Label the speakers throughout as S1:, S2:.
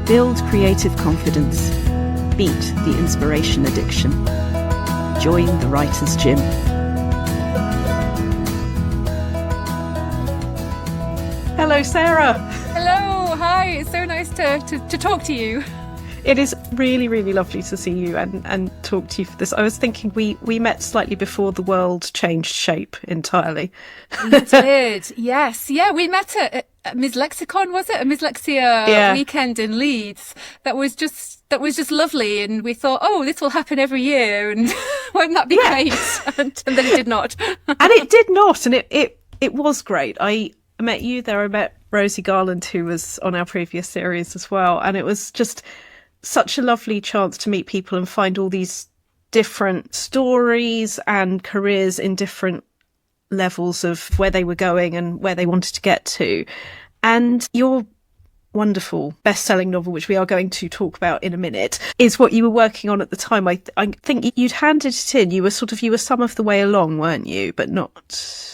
S1: Build creative confidence. Beat the inspiration addiction. Join the Writer's Gym. Hello, Sarah.
S2: Hello, hi. It's so nice to talk to you.
S1: It is really, really lovely to see you and talk to you for this. I was thinking we met slightly before the world changed shape entirely.
S2: We did, yes. Yeah, we met at Ms. Lexicon, was it? A Ms. Lexia weekend in Leeds. That was just lovely. And we thought, oh, this will happen every year. And won't that be great? And then it did not.
S1: And it did not. And it was great. I met you there. I met Rosie Garland, who was on our previous series as well. And it was just such a lovely chance to meet people and find all these different stories and careers in different levels of where they were going and where they wanted to get to. And your wonderful best-selling novel, which we are going to talk about in a minute, is what you were working on at the time. I think you'd handed it in. You were some of the way along, weren't you? But not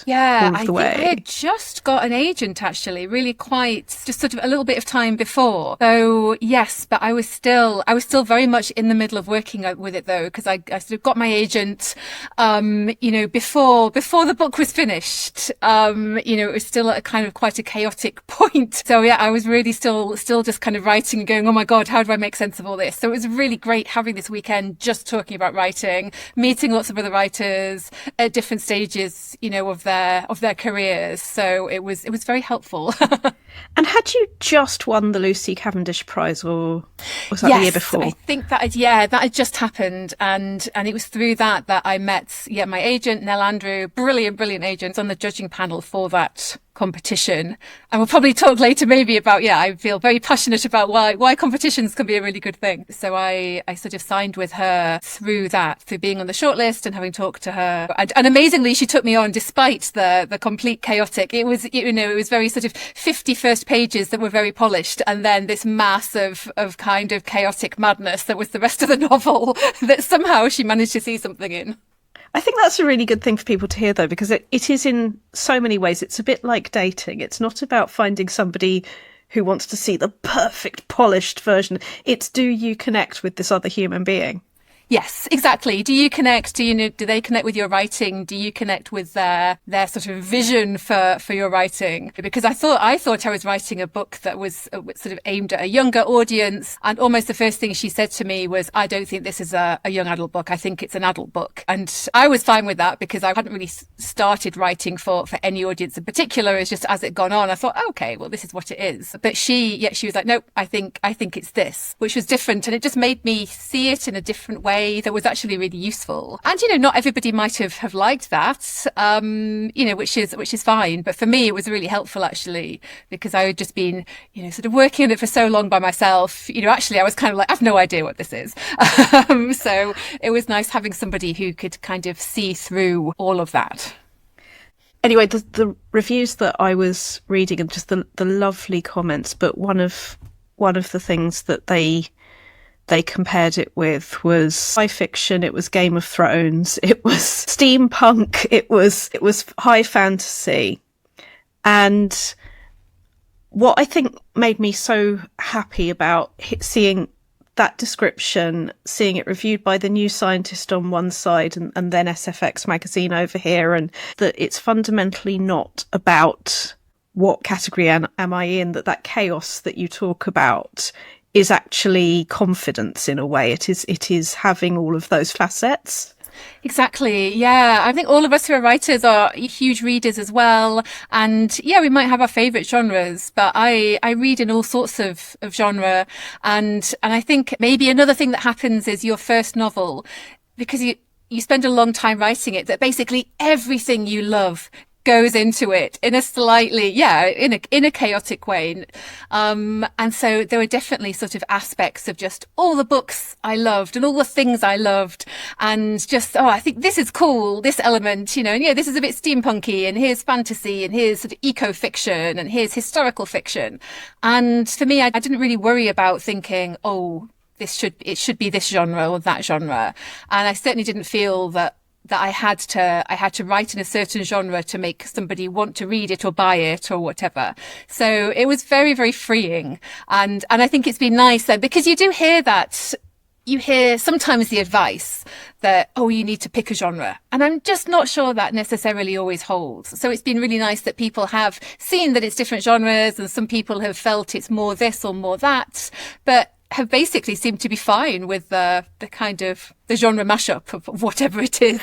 S1: all of the way.
S2: I had just got an agent, actually, really quite just sort of a little bit of time before. So yes, but I was still very much in the middle of working with it though, because I sort of got my agent, before the book was finished. It was still at a kind of quite a chaotic point. So yeah, I was really still just kind of writing and going, oh my God, how do I make sense of all this? So it was really great having this weekend just talking about writing, meeting lots of other writers at different stages, of their careers. So it was very helpful.
S1: And had you just won the Lucy Cavendish Prize, or was that the year before?
S2: I think that had just happened, and it was through that I met my agent, Nell Andrew, brilliant agent, on the judging panel for that competition. And we'll probably talk later maybe about, I feel very passionate about why competitions can be a really good thing. So I sort of signed with her through being on the shortlist and having talked to her. And amazingly, she took me on despite the complete chaotic. It was, it was very sort of 50 first pages that were very polished, and then this mass of kind of chaotic madness that was the rest of the novel that somehow she managed to see something in.
S1: I think that's a really good thing for people to hear, though, because it is in so many ways. It's a bit like dating. It's not about finding somebody who wants to see the perfect, polished version. It's, do you connect with this other human being?
S2: Yes, exactly. Do you connect? Do they connect with your writing? Do you connect with their sort of vision for your writing? Because I thought I was writing a book that was sort of aimed at a younger audience. And almost the first thing she said to me was, I don't think this is a young adult book. I think it's an adult book. And I was fine with that because I hadn't really started writing for any audience in particular. It's just as it gone on, I thought, okay, well, this is what it is. But she was like, nope, I think it's this, which was different. And it just made me see it in a different way that was actually really useful. And, not everybody might have liked that, which is fine. But for me, it was really helpful, actually, because I had just been, sort of working on it for so long by myself. Actually, I was kind of like, I have no idea what this is. So it was nice having somebody who could kind of see through all of that.
S1: Anyway, the reviews that I was reading and just the lovely comments, but one of the things that they compared it with was sci fiction, it was Game of Thrones, it was steampunk, it was high fantasy. And what I think made me so happy about seeing that description, seeing it reviewed by the New Scientist on one side and then SFX magazine over here, and that it's fundamentally not about what category am I in, that chaos that you talk about is actually confidence in a way. It is having all of those facets.
S2: Exactly. Yeah. I think all of us who are writers are huge readers as well. And we might have our favourite genres, but I read in all sorts of genre. And I think maybe another thing that happens is your first novel, because you spend a long time writing it, that basically everything you love goes into it in a slightly, in a chaotic way. And so there were definitely sort of aspects of just all the books I loved and all the things I loved, and just, I think this is cool, this element, and this is a bit steampunky, and here's fantasy, and here's sort of eco-fiction, and here's historical fiction. And for me, I didn't really worry about thinking, it should be this genre or that genre. And I certainly didn't feel that that I had to write in a certain genre to make somebody want to read it or buy it or whatever. So it was very, very freeing. And I think it's been nice though, because you do hear that. You hear sometimes the advice that, oh, you need to pick a genre. And I'm just not sure that necessarily always holds. So it's been really nice that people have seen that it's different genres, and some people have felt it's more this or more that, but have basically seemed to be fine with the kind of the genre mashup of whatever it is.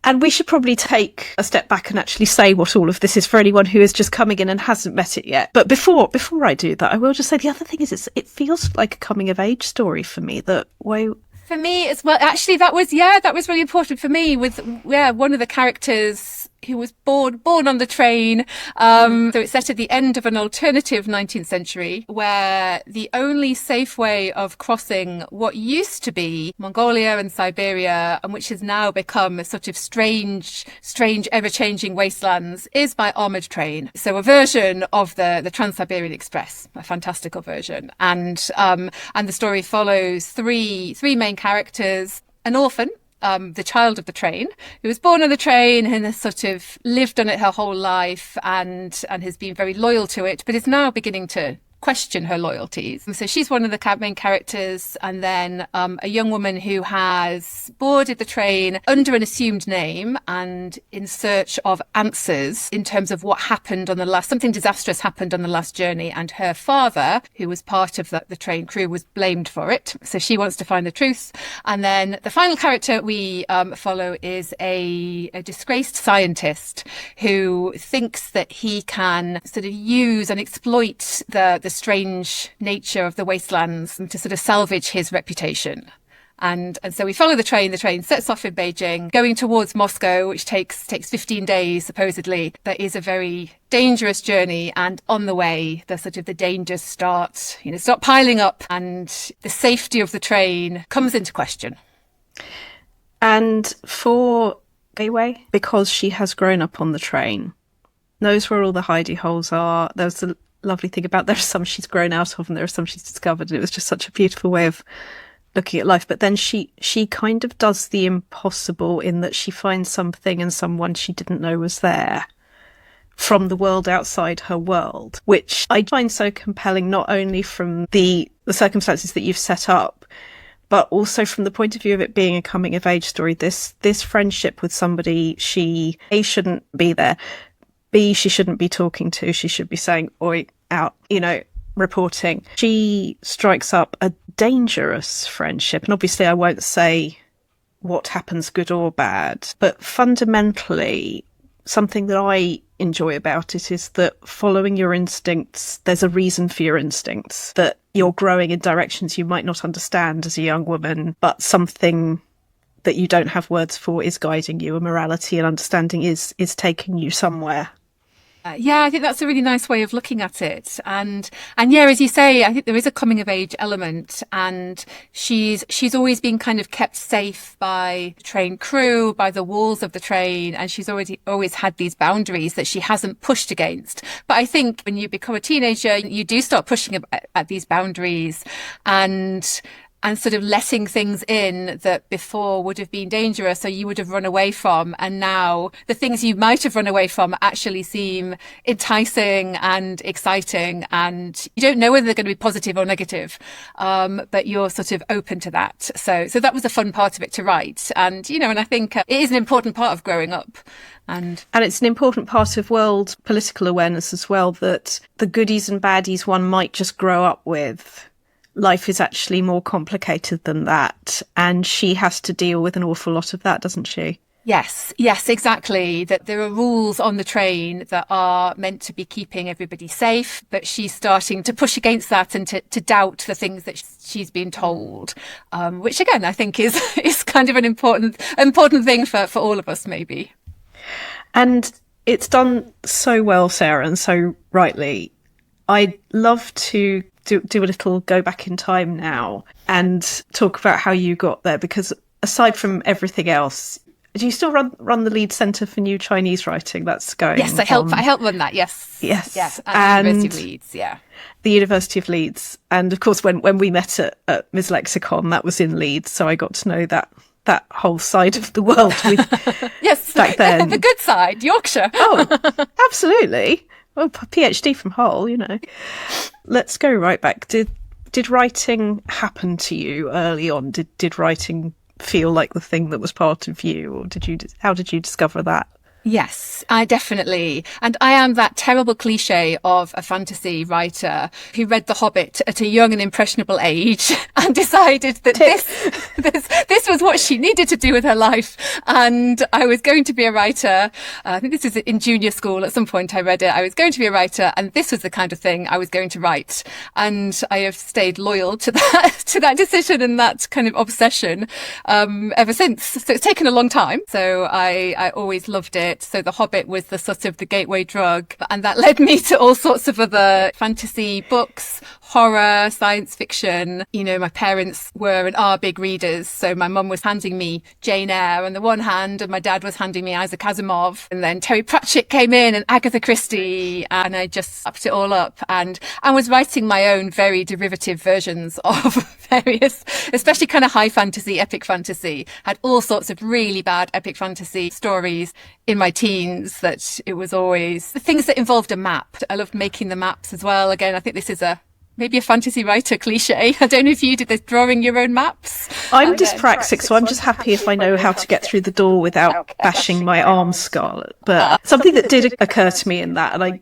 S1: And we should probably take a step back and actually say what all of this is for anyone who is just coming in and hasn't met it yet. But before I do that, I will just say the other thing is it feels like a coming of age story for me.
S2: For me as well, actually, that was really important for me with one of the characters who was born on the train. So it's set at the end of an alternative 19th century where the only safe way of crossing what used to be Mongolia and Siberia, and which has now become a sort of strange, ever-changing wastelands, is by armoured train. So a version of the Trans-Siberian Express, a fantastical version. And the story follows three main characters: an orphan, the child of the train, who was born on the train and has sort of lived on it her whole life and has been very loyal to it, but is now beginning to question her loyalties. And so she's one of the main characters. And then a young woman who has boarded the train under an assumed name and in search of answers in terms of what happened something disastrous happened on the last journey, and her father, who was part of the train crew, was blamed for it. So she wants to find the truth. And then the final character we follow is a disgraced scientist who thinks that he can sort of use and exploit the strange nature of the wastelands and to sort of salvage his reputation. And so we follow the train. The train sets off in Beijing, going towards Moscow, which takes 15 days, supposedly. That is a very dangerous journey. And on the way, the dangers start piling up, and the safety of the train comes into question.
S1: And for Gaiwei, because she has grown up on the train, knows where all the hidey holes are. There's a lovely thing about there are some she's grown out of and there are some she's discovered, and it was just such a beautiful way of looking at life. But then she kind of does the impossible in that she finds something and someone she didn't know was there from the world outside her world, which I find so compelling, not only from the circumstances that you've set up, but also from the point of view of it being a coming of age story. This friendship with somebody she shouldn't be there, B, she shouldn't be talking to, she should be saying, oi, out, reporting. She strikes up a dangerous friendship. And obviously I won't say what happens, good or bad, but fundamentally something that I enjoy about it is that following your instincts, there's a reason for your instincts, that you're growing in directions you might not understand as a young woman, but something that you don't have words for is guiding you. A morality and understanding is taking you somewhere.
S2: I think that's a really nice way of looking at it. And yeah, as you say, I think there is a coming of age element, and she's always been kind of kept safe by the train crew, by the walls of the train, and she's always had these boundaries that she hasn't pushed against. But I think when you become a teenager, you do start pushing at these boundaries and sort of letting things in that before would have been dangerous or you would have run away from. And now the things you might have run away from actually seem enticing and exciting, and you don't know whether they're going to be positive or negative, but you're sort of open to that. So that was a fun part of it to write. And, and I think it is an important part of growing up. And
S1: it's an important part of world political awareness as well, that the goodies and baddies one might just grow up with, life is actually more complicated than that, and she has to deal with an awful lot of that, doesn't she?
S2: Yes, exactly. That there are rules on the train that are meant to be keeping everybody safe, but she's starting to push against that and to doubt the things that she's been told, which again I think is kind of an important thing for all of us, maybe.
S1: And it's done so well, Sarah, and so rightly. I'd love to do a little go back in time now and talk about how you got there, because aside from everything else, do you still run the Leeds Centre for New Chinese Writing? That's going.
S2: Yes, I help run that. Yes, at the University of Leeds. Yeah,
S1: the University of Leeds, and of course when we met at Ms. Lexicon, that was in Leeds, so I got to know that that whole side of the world with
S2: yes,
S1: back then.
S2: The good side, Yorkshire.
S1: Oh, absolutely. Well, PhD from Hull, Let's go right back. Did writing happen to you early on? Did writing feel like the thing that was part of you, or how did you discover that?
S2: Yes, I definitely. And I am that terrible cliche of a fantasy writer who read The Hobbit at a young and impressionable age and decided that this was what she needed to do with her life. And I was going to be a writer. I think this is in junior school. At some point I read it. I was going to be a writer, and this was the kind of thing I was going to write. And I have stayed loyal to that decision and that kind of obsession ever since. So it's taken a long time. So I always loved it. So The Hobbit was the sort of the gateway drug, and that led me to all sorts of other fantasy books, horror, science fiction. My parents were and are big readers. So my mum was handing me Jane Eyre on the one hand, and my dad was handing me Isaac Asimov. And then Terry Pratchett came in and Agatha Christie, and I just upped it all up and was writing my own very derivative versions of various, especially kind of high fantasy, epic fantasy. Had all sorts of really bad epic fantasy stories in my teens that it was always the things that involved a map. I loved making the maps as well. Again, I think this is maybe a fantasy writer cliche. I don't know if you did this, drawing your own maps.
S1: I'm dyspraxic, so I'm just happy if I know how to get through the door without bashing my arm scarlet. But something that did occur to me in that, and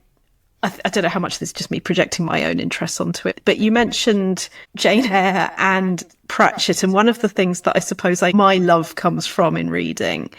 S1: I don't know how much this is just me projecting my own interests onto it, but you mentioned Jane Eyre and Pratchett, and one of the things that I suppose my love comes from in reading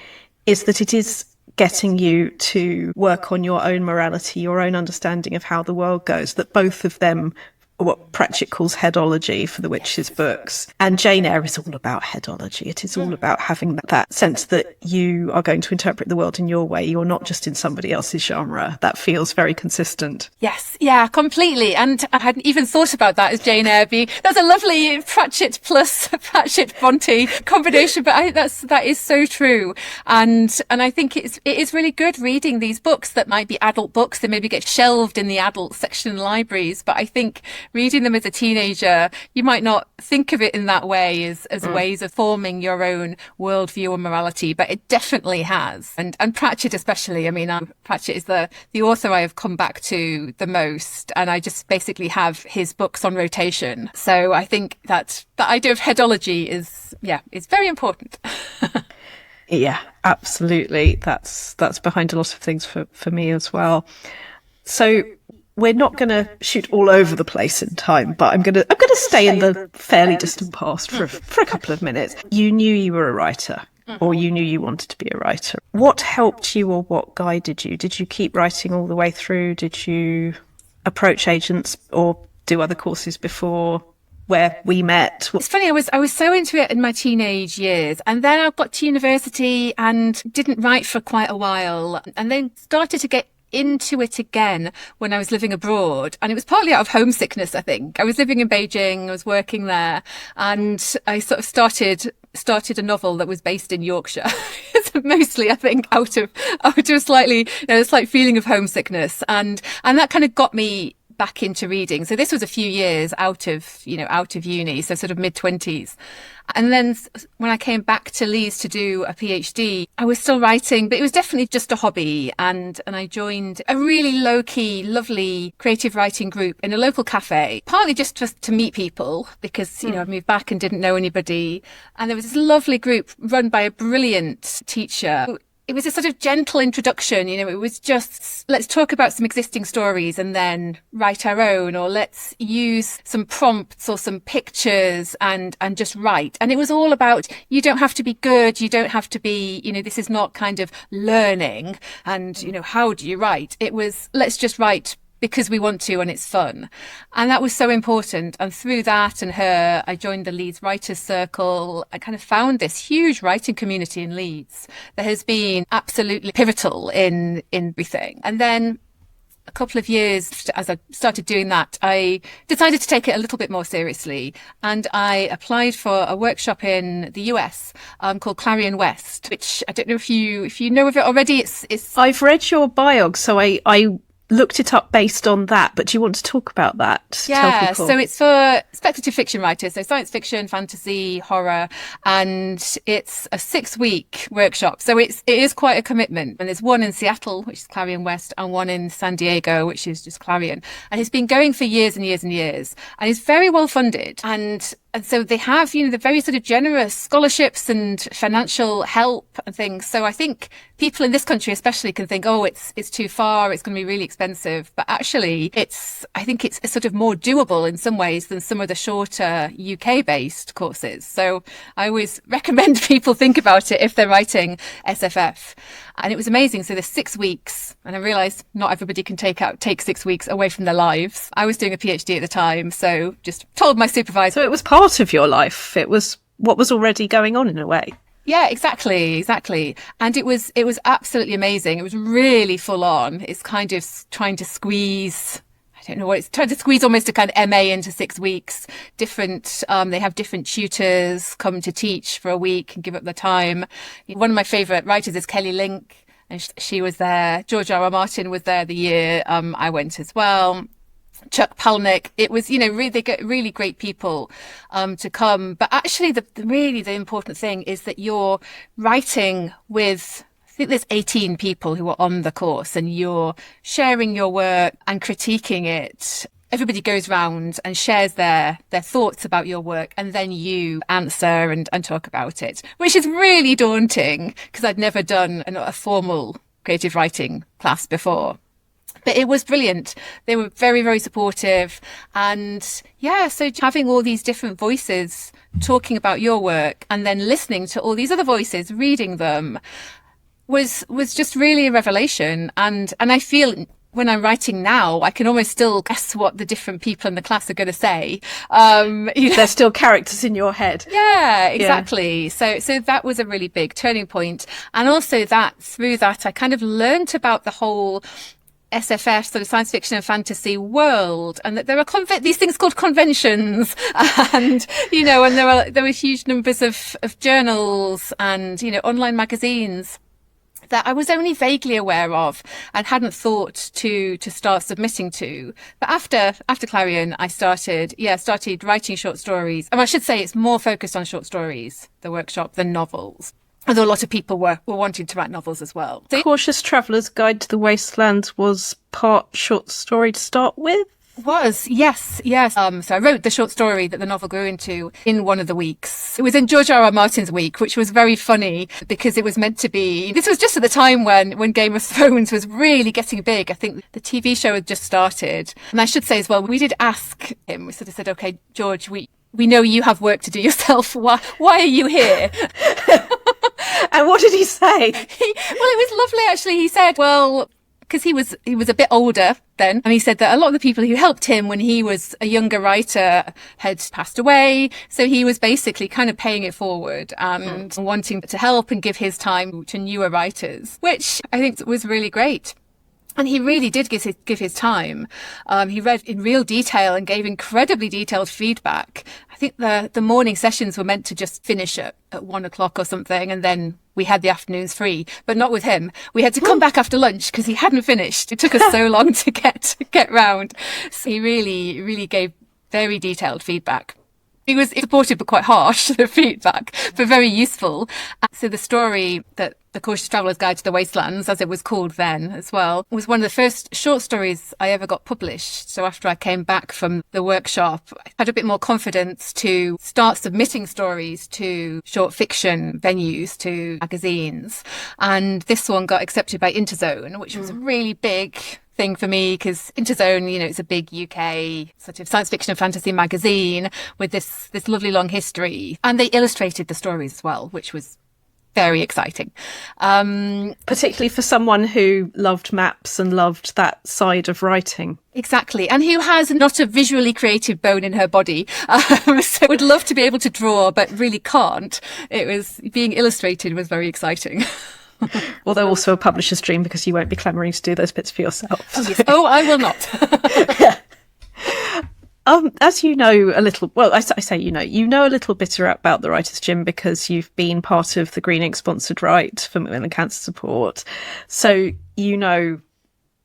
S1: is that it is getting you to work on your own morality, your own understanding of how the world goes, that both of them, what Pratchett calls headology for the witches' books, and Jane Eyre is all about headology. It is all about having that sense that you are going to interpret the world in your way. You're not just in somebody else's genre. That feels very consistent.
S2: Yes, yeah, completely. And I hadn't even thought about that as Jane Eyre being, that's a lovely Pratchett plus Pratchett Bronte combination, but that is so true. And I think it is really good reading these books that might be adult books that maybe get shelved in the adult section in libraries, but I think reading them as a teenager, you might not think of it in that way as ways of forming your own worldview or morality, but it definitely has. And Pratchett especially, Pratchett is the author I have come back to the most, and I just basically have his books on rotation. So I think that the idea of headology is very important.
S1: Yeah, absolutely. That's behind a lot of things for me as well. So we're not going to shoot all over the place in time, but I'm going to stay in the fairly distant past for a couple of minutes. You knew you were a writer, or you knew you wanted to be a writer. What helped you, or what guided you? Did you keep writing all the way through? Did you approach agents or do other courses before where we met?
S2: It's funny, I was so into it in my teenage years, and then I got to university and didn't write for quite a while, and then started to get into it again when I was living abroad, and it was partly out of homesickness. I think I was living in Beijing, I was working there, and I sort of started a novel that was based in Yorkshire. Mostly I think out of a slightly a slight feeling of homesickness, and that kind of got me back into reading. So this was a few years out of uni, so sort of mid-20s. And then when I came back to Leeds to do a PhD, I was still writing, but it was definitely just a hobby. And I joined a really low-key, lovely creative writing group in a local cafe, partly just to meet people because, I moved back and didn't know anybody. And there was this lovely group run by a brilliant teacher. It was a sort of gentle introduction, it was just, let's talk about some existing stories and then write our own, or let's use some prompts or some pictures and just write. And it was all about, you don't have to be good, you don't have to be, this is not kind of learning and, how do you write? It was, let's just write because we want to and it's fun. And that was so important. And through that and her, I joined the Leeds Writers Circle. I kind of found this huge writing community in Leeds that has been absolutely pivotal in everything. And then a couple of years as I started doing that, I decided to take it a little bit more seriously. And I applied for a workshop in the US called Clarion West, which I don't know if you know of it already. It's
S1: I've read your biog, so I looked it up based on that, but do you want to talk about that?
S2: Yeah, so it's for speculative fiction writers, so science fiction, fantasy, horror, and it's a 6-week workshop. So it is quite a commitment. And there's one in Seattle, which is Clarion West, and one in San Diego, which is just Clarion. And it's been going for years and years and years. And it's very well funded. And so they have, the very sort of generous scholarships and financial help and things. So I think people in this country especially can think, oh, it's too far, it's going to be really expensive. But actually, I think it's sort of more doable in some ways than some of the shorter UK-based courses. So I always recommend people think about it if they're writing SFF. And it was amazing. So there's 6 weeks, and I realised not everybody can take 6 weeks away from their lives. I was doing a PhD at the time, so just told my supervisor.
S1: So it was part of your life. It was what was already going on in a way.
S2: Yeah, exactly. And it was absolutely amazing. It was really full on. It's kind of trying to squeeze, I don't know what it's trying to squeeze, almost a kind of MA into 6 weeks. They have different tutors come to teach for a week and give up their time. One of my favourite writers is Kelly Link, and she was there. George R. R. Martin was there the year I went as well. Chuck Palahniuk. It was, they get really great people to come. But actually, the important thing is that you're writing with, I think there's 18 people who are on the course, and you're sharing your work and critiquing it. Everybody goes round and shares their thoughts about your work, and then you answer and talk about it, which is really daunting because I'd never done a formal creative writing class before. But it was brilliant. They were very, very supportive. And yeah, so having all these different voices talking about your work and then listening to all these other voices, reading them, was just really a revelation. And I feel when I'm writing now, I can almost still guess what the different people in the class are going to say.
S1: They're still characters in your head.
S2: Yeah, exactly. Yeah. So that was a really big turning point. And also through that, I kind of learnt about the whole SFF, sort of science fiction and fantasy world, and that there are these things called conventions, and and there were huge numbers of journals and online magazines that I was only vaguely aware of and hadn't thought to start submitting to. But after Clarion, I started writing short stories. And I should say it's more focused on short stories, the workshop, than novels. Although a lot of people were wanting to write novels as well.
S1: Cautious Traveller's Guide to the Wastelands was part short story to start with?
S2: Yes. So I wrote the short story that the novel grew into in one of the weeks. It was in George R. R. Martin's week, which was very funny because it was meant to be, this was just at the time when Game of Thrones was really getting big. I think the TV show had just started. And I should say as well, we did ask him, we sort of said, okay, George, we know you have work to do yourself. Why are you here?
S1: And what did he say?
S2: Well, it was lovely, actually. He said, well, because he was a bit older then, and he said that a lot of the people who helped him when he was a younger writer had passed away. So he was basically kind of paying it forward and wanting to help and give his time to newer writers, which I think was really great. And he really did give his time. He read in real detail and gave incredibly detailed feedback. I think the morning sessions were meant to just finish at 1:00 or something, and then we had the afternoons free. But not with him. We had to come back after lunch because he hadn't finished. It took us so long to get round. So he really, really gave very detailed feedback. He was supportive but quite harsh, the feedback, but very useful. So the story that The Cautious Traveller's Guide to the Wastelands, as it was called then as well, was one of the first short stories I ever got published. So after I came back from the workshop, I had a bit more confidence to start submitting stories to short fiction venues, to magazines. And this one got accepted by Interzone, which was a really big thing for me because Interzone, it's a big UK sort of science fiction and fantasy magazine with this lovely long history. And they illustrated the stories as well, which was very exciting.
S1: Particularly for someone who loved maps and loved that side of writing.
S2: Exactly. And who has not a visually creative bone in her body. So would love to be able to draw, but really can't. Being illustrated was very exciting.
S1: Although also a publisher's dream because you won't be clamouring to do those bits for yourself.
S2: Oh, I will not.
S1: Yeah. As you know a little, well, I say you know a little bit about the Writers' Gym because you've been part of the Green Ink sponsored write for Macmillan Cancer Support. So you know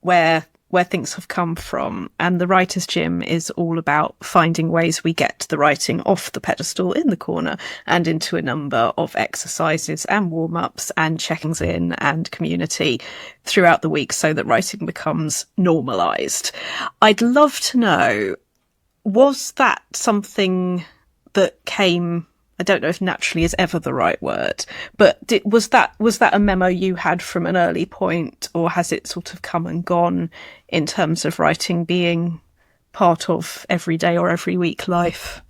S1: where where things have come from. And the Writer's Gym is all about finding ways we get the writing off the pedestal in the corner and into a number of exercises and warm-ups and check-ins in and community throughout the week so that writing becomes normalised. I'd love to know, was that something that came, I don't know if naturally is ever the right word, but was that a memo you had from an early point, or has it sort of come and gone in terms of writing being part of everyday or every week life?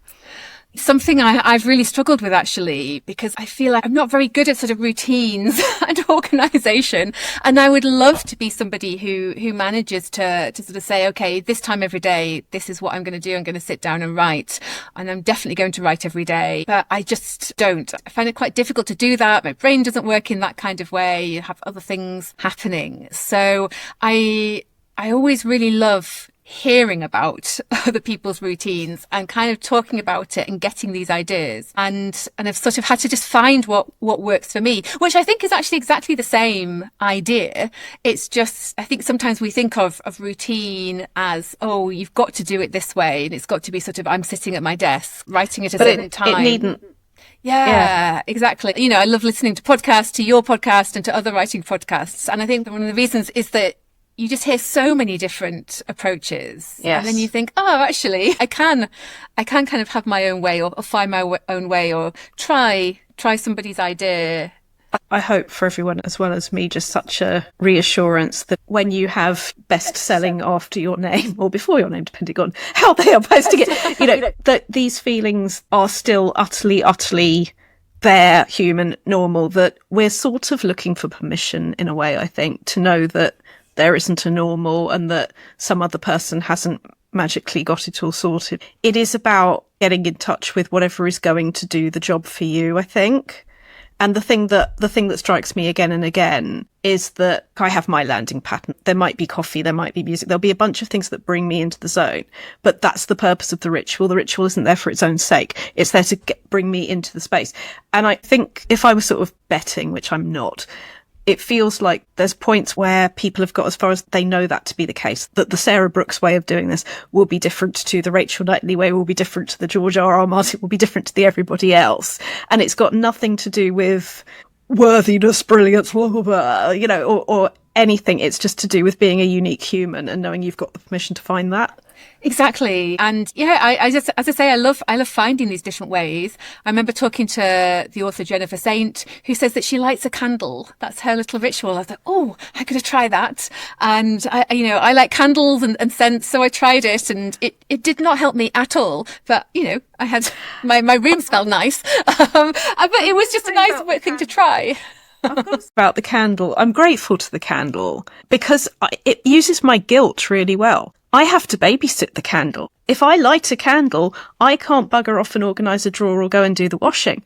S2: Something I've really struggled with, actually, because I feel like I'm not very good at sort of routines and organisation. And I would love to be somebody who manages to sort of say, okay, this time every day, this is what I'm going to do. I'm going to sit down and write. And I'm definitely going to write every day. But I just don't. I find it quite difficult to do that. My brain doesn't work in that kind of way. You have other things happening. So I always really love hearing about other people's routines and kind of talking about it and getting these ideas. And I've sort of had to just find what works for me, which I think is actually exactly the same idea. It's just, I think sometimes we think of routine as, oh, you've got to do it this way. And it's got to be sort of, I'm sitting at my desk, writing at a certain time.
S1: It needn't.
S2: Yeah, exactly. You know, I love listening to podcasts, to your podcast and to other writing podcasts. And I think one of the reasons is that you just hear so many different approaches.
S1: Yes.
S2: And then you think, oh, actually, I can kind of have my own way or find my own way or try somebody's idea.
S1: I hope for everyone as well as me, just such a reassurance that when you have best-selling after your name or before your name, depending on how they are posting it, you know, that these feelings are still utterly there, human, normal, that we're sort of looking for permission in a way, I think, to know that there isn't a normal and that some other person hasn't magically got it all sorted. It is about getting in touch with whatever is going to do the job for you, I think. And the thing that strikes me again and again is that I have my landing pattern. There might be coffee, there might be music, there'll be a bunch of things that bring me into the zone. But that's the purpose of the ritual. The ritual isn't there for its own sake. It's there to bring me into the space. And I think if I was sort of betting, which I'm not, it feels like there's points where people have got as far as they know that to be the case, that the Sarah Brooks way of doing this will be different to the Rachel Knightley way, will be different to the George R.R. Martin, will be different to the everybody else. And it's got nothing to do with worthiness, brilliance, blah, blah, blah, you know, or anything. It's just to do with being a unique human and knowing you've got the permission to find that.
S2: Exactly. And yeah, I just, as I say, I love finding these different ways. I remember talking to the author Jennifer Saint, who says that she lights a candle. That's her little ritual. I thought, oh, I could have tried that. And I like candles and scents. So I tried it and it did not help me at all. But, you know, I had my room smelled nice. But it was just a nice thing to try.
S1: About the candle, I'm grateful to the candle because it uses my guilt really well. I have to babysit the candle. If I light a candle, I can't bugger off and organise a drawer or go and do the washing.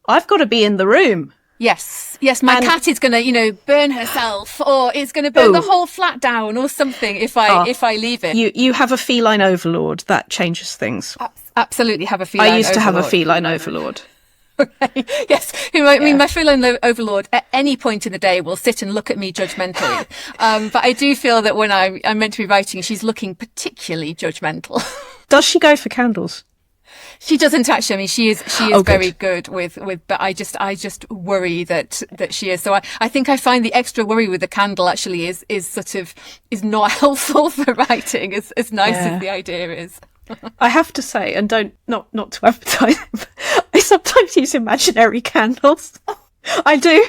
S1: I've got to be in the room.
S2: Yes, my cat is going to, burn herself, or it's going to burn the whole flat down or something if I leave it.
S1: You have a feline overlord, that changes things.
S2: Absolutely have a feline overlord.
S1: I used to have a feline overlord.
S2: Okay. Yes. I mean, my feline overlord at any point in the day will sit and look at me judgmentally. But I do feel that when I'm meant to be writing, she's looking particularly judgmental.
S1: Does she go for candles?
S2: She doesn't actually. I mean, she is very good with, but I just worry that she is. So I think I find the extra worry with the candle actually is not helpful for writing as nice as the idea is.
S1: I have to say, and not to advertise, I sometimes use imaginary candles. I do.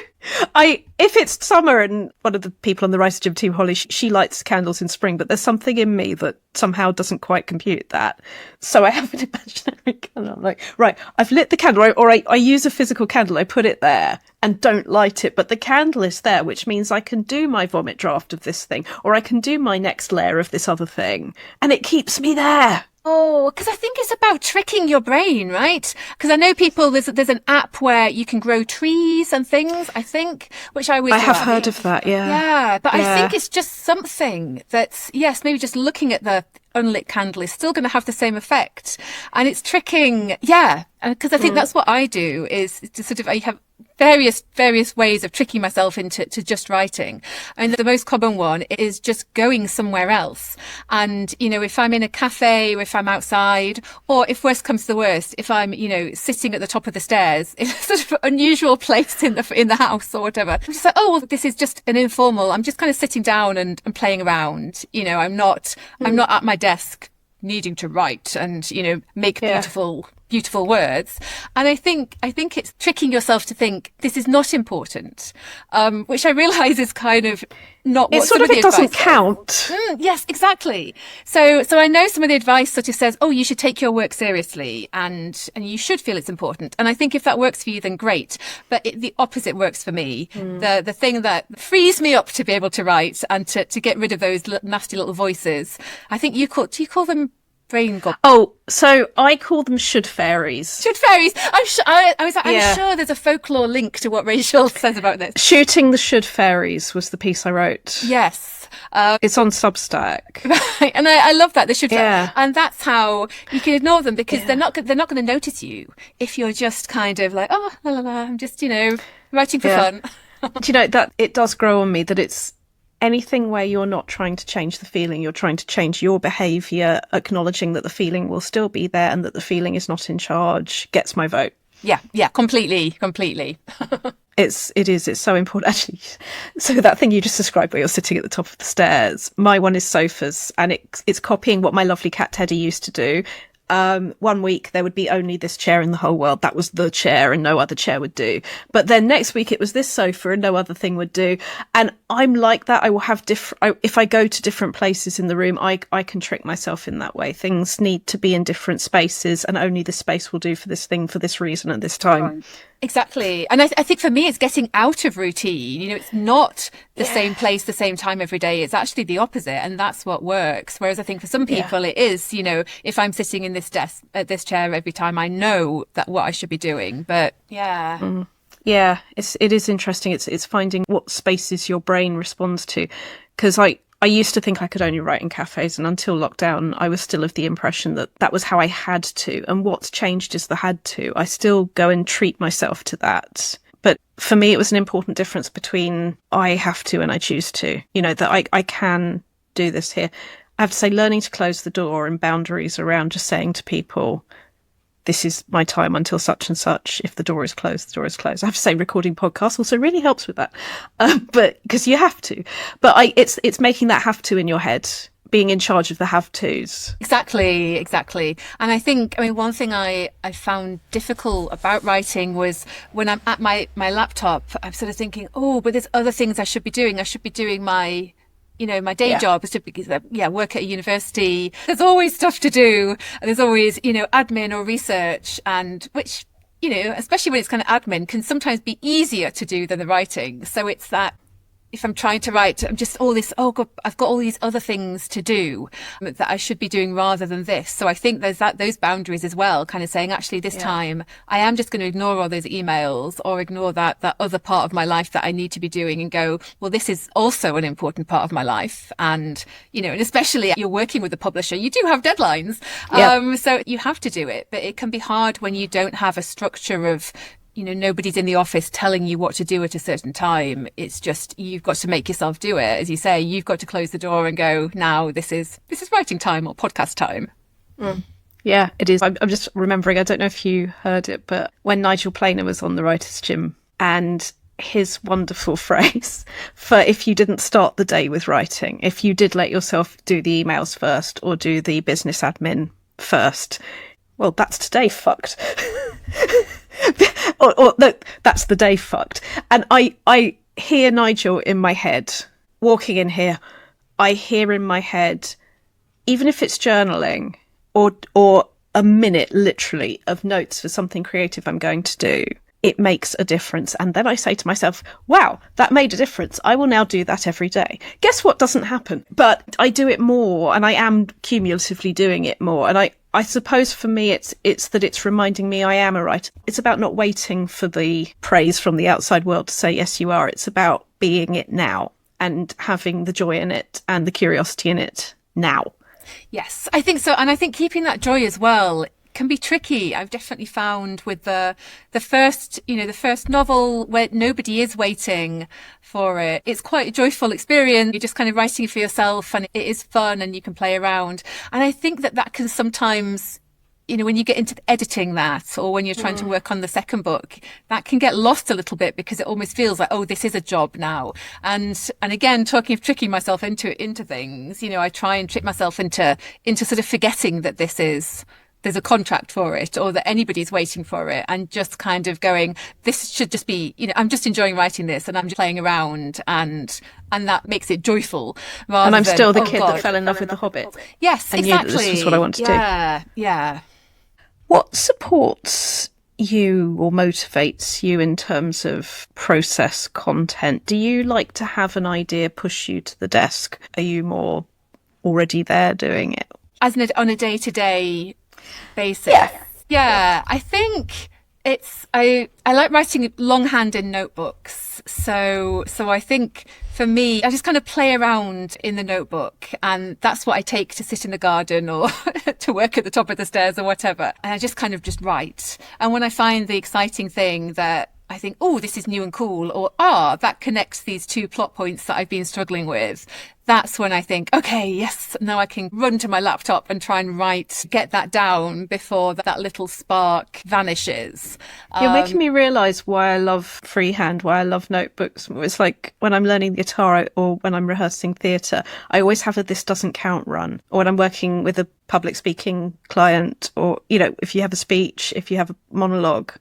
S1: If it's summer and one of the people on the Writer's Gym team, Holly, she lights candles in spring, but there's something in me that somehow doesn't quite compute that. So I have an imaginary candle. I'm like, right, I've lit the candle, or I use a physical candle, I put it there and don't light it, but the candle is there, which means I can do my vomit draft of this thing, or I can do my next layer of this other thing, and it keeps me there.
S2: Oh, because I think it's about tricking your brain, right? Because I know people, there's an app where you can grow trees and things, I think, which I
S1: have heard of that, yeah.
S2: Yeah, but I think it's just something that's, yes, maybe just looking at the unlit candle is still going to have the same effect. And it's tricking, because I think that's what I do, is to sort of, I have various ways of tricking myself into just writing. And the most common one is just going somewhere else. And, if I'm in a cafe, or if I'm outside, or if worst comes to the worst, if I'm, sitting at the top of the stairs in a sort of unusual place in the house or whatever, I'm just like, oh, well, this is just an informal, I'm just kind of sitting down and playing around. I'm not at my desk needing to write and, make beautiful words. And I think it's tricking yourself to think this is not important, which I realise is kind of not what some of the advice
S1: doesn't count.
S2: Yes, exactly. So I know some of the advice sort of says, oh, you should take your work seriously and you should feel it's important. And I think if that works for you, then great. But the opposite works for me. The thing that frees me up to be able to write and to get rid of those nasty little voices. I think do you call them brain goblins?
S1: Oh, so I call them should fairies.
S2: Should fairies. I'm sure there's a folklore link to what Rachel says about this.
S1: Shooting the should fairies was the piece I wrote.
S2: Yes.
S1: It's on Substack.
S2: Right. And I love that. They should. Yeah. And that's how you can ignore them, because they're not going to notice you if you're just kind of like, oh, la la la, I'm just, writing for fun.
S1: Do you know that it does grow on me that it's anything where you're not trying to change the feeling, you're trying to change your behaviour, acknowledging that the feeling will still be there and that the feeling is not in charge, gets my vote.
S2: Yeah, completely.
S1: It's so important, actually. So that thing you just described where you're sitting at the top of the stairs, my one is sofas, and it's copying what my lovely cat Teddy used to do. 1 week there would be only this chair in the whole world. That was the chair and no other chair would do. But then next week it was this sofa and no other thing would do. And I'm like that. I will have if I go to different places in the room, I can trick myself in that way. Things need to be in different spaces and only this space will do for this thing for this reason at this time.
S2: Exactly. And I think for me, it's getting out of routine. It's not the same place, the same time every day. It's actually the opposite. And that's what works. Whereas I think for some people it is, if I'm sitting in this desk at this chair every time, I know that what I should be doing. But yeah,
S1: it is interesting. It's finding what spaces your brain responds to. Because I used to think I could only write in cafes, and until lockdown, I was still of the impression that was how I had to. And what's changed is the had to. I still go and treat myself to that. But for me, it was an important difference between I have to and I choose to, that I can do this here. I have to say, learning to close the door and boundaries around just saying to people, this is my time until such and such. If the door is closed, the door is closed. I have to say, recording podcasts also really helps with that, but because you have to. But it's making that have to in your head, being in charge of the have tos.
S2: Exactly. And I think, one thing I found difficult about writing was when I'm at my laptop, I'm sort of thinking, oh, but there's other things I should be doing. I should be doing my day job is to work at a university. There's always stuff to do. And there's always, admin or research, and which, especially when it's kind of admin, can sometimes be easier to do than the writing. So it's that if I'm trying to write, I'm just all this, oh God, I've got all these other things to do that I should be doing rather than this. So I think there's those boundaries as well, kind of saying, actually, this time I am just going to ignore all those emails or ignore that other part of my life that I need to be doing and go, well, this is also an important part of my life. And, and especially you're working with a publisher, you do have deadlines. So you have to do it, but it can be hard when you don't have a structure of, nobody's in the office telling you what to do at a certain time. It's just, you've got to make yourself do it. As you say, you've got to close the door and go, now this is writing time or podcast time.
S1: Yeah, it is. I'm just remembering, I don't know if you heard it, but when Nigel Planer was on the Writers' Gym, and his wonderful phrase for if you didn't start the day with writing, if you did let yourself do the emails first or do the business admin first, well, that's today fucked. or no, that's the day fucked. And I hear Nigel in my head, walking in here, I hear in my head, even if it's journaling or a minute literally of notes for something creative I'm going to do, it makes a difference. And then I say to myself, wow, that made a difference. I will now do that every day. Guess what doesn't happen? But I do it more, and I am cumulatively doing it more. And I suppose for me, it's that it's reminding me I am a writer. It's about not waiting for the praise from the outside world to say, yes, you are. It's about being it now and having the joy in it and the curiosity in it now.
S2: Yes, I think so. And I think keeping that joy as well can be tricky. I've definitely found with the first, the first novel where nobody is waiting for it. It's quite a joyful experience. You're just kind of writing it for yourself, and it is fun and you can play around. And I think that can sometimes, when you get into editing that, or when you're trying to work on the second book, that can get lost a little bit because it almost feels like, oh, this is a job now. And again, talking of tricking myself into things, I try and trick myself into sort of forgetting that there's a contract for it, or that anybody's waiting for it, and just kind of going, this should just be, I'm just enjoying writing this and I'm just playing around, and that makes it joyful.
S1: And I'm still the kid that fell in love with The Hobbit.
S2: Yes,
S1: I
S2: exactly.
S1: knew that this was what I wanted to do.
S2: Yeah.
S1: What supports you or motivates you in terms of process content? Do you like to have an idea push you to the desk? Are you more already there doing it?
S2: As on a day-to-day basis. Yeah. I think I like writing longhand in notebooks. So I think for me, I just kind of play around in the notebook, and that's what I take to sit in the garden or to work at the top of the stairs or whatever. And I just kind of just write. And when I find the exciting thing that I think, oh, this is new and cool, or that connects these two plot points that I've been struggling with, that's when I think, okay, yes, now I can run to my laptop and try and get that down before that little spark vanishes.
S1: You're making me realise why I love freehand, why I love notebooks. It's like when I'm learning guitar or when I'm rehearsing theatre, I always have a this doesn't count run. Or when I'm working with a public speaking client, or, if you have a speech, if you have a monologue,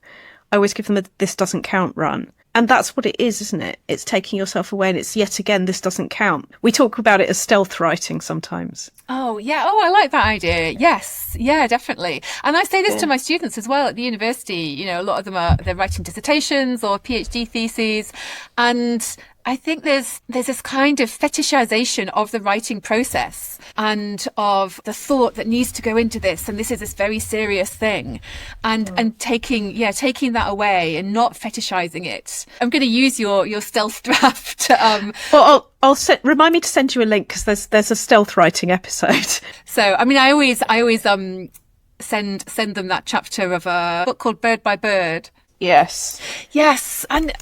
S1: I always give them a this doesn't count run. And that's what it is, isn't it? It's taking yourself away, and it's yet again, this doesn't count. We talk about it as stealth writing sometimes.
S2: Oh, yeah. Oh, I like that idea. Yes. Yeah, definitely. And I say this to my students as well at the university. A lot of them they're writing dissertations or PhD theses. And I think there's this kind of fetishization of the writing process and of the thought that needs to go into this. And this is this very serious thing, and taking that away and not fetishizing it. I'm going to use your stealth draft.
S1: Well, I'll remind me to send you a link, because there's a stealth writing episode.
S2: So, I mean, I always send them that chapter of a book called Bird by Bird.
S1: Yes.
S2: And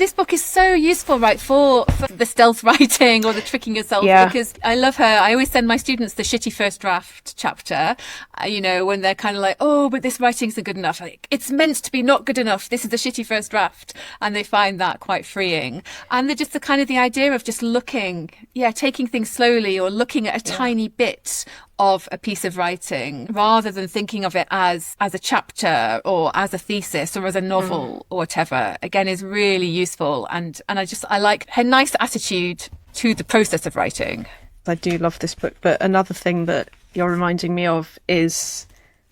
S2: this book is so useful, right, for the stealth writing or the tricking yourself, because I love her. I always send my students the shitty first draft chapter, when they're kind of like, oh, but this writing isn't good enough. Like, it's meant to be not good enough. This is the shitty first draft. And they find that quite freeing. And they're just the idea of just taking things slowly, or looking at a tiny bit of a piece of writing, rather than thinking of it as a chapter or as a thesis or as a novel or whatever, again, is really useful. And I like her nice attitude to the process of writing.
S1: I do love this book, but another thing that you're reminding me of is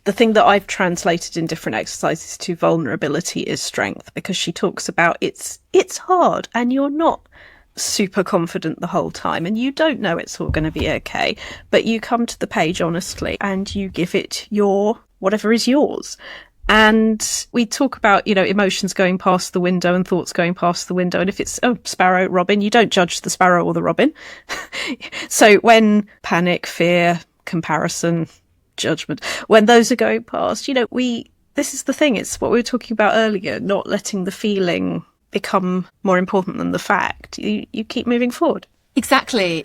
S1: the thing that I've translated in different exercises to vulnerability is strength, because she talks about it's hard and you're not super confident the whole time, and you don't know it's all going to be okay, but you come to the page honestly and you give it your whatever is yours. And we talk about, emotions going past the window and thoughts going past the window, and if it's sparrow, robin, you don't judge the sparrow or the robin. So when panic, fear, comparison, judgment, when those are going past, this is the thing, it's what we were talking about earlier, not letting the feeling become more important than the fact. You keep moving forward.
S2: Exactly.